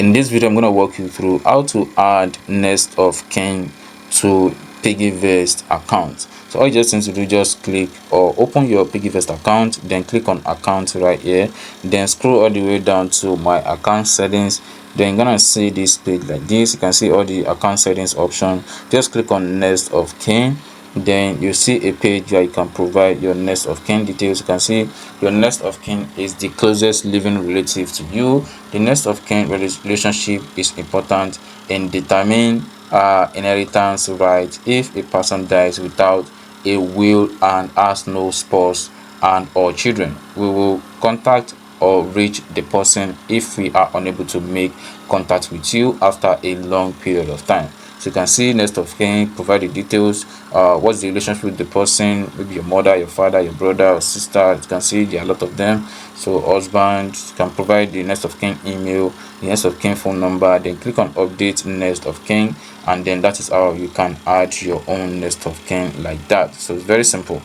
In this video, I'm going to walk you through how to add next of kin to Piggyvest account. So all you just need to do, just click or open your Piggyvest account, then click on account right here, then scroll all the way down to my account settings. Then you're gonna see this page like this. You can see all the account settings option. Just click on next of kin. Then you see a page where you can provide your next of kin details. You can see your next of kin is the closest living relative to you. The next of kin relationship is important in determining inheritance right if a person dies without a will and has no spouse and or children. We will contact or reach the person if we are unable to make contact with you after a long period of time. So you can see next of kin, provide the details, what's the relationship with the person, maybe your mother, your father, your brother or sister. You can see there are a lot of them. So husband, you can provide the next of kin email, the next of kin phone number, then click on update next of kin, and then that is how you can add your own next of kin like that. So it's very simple.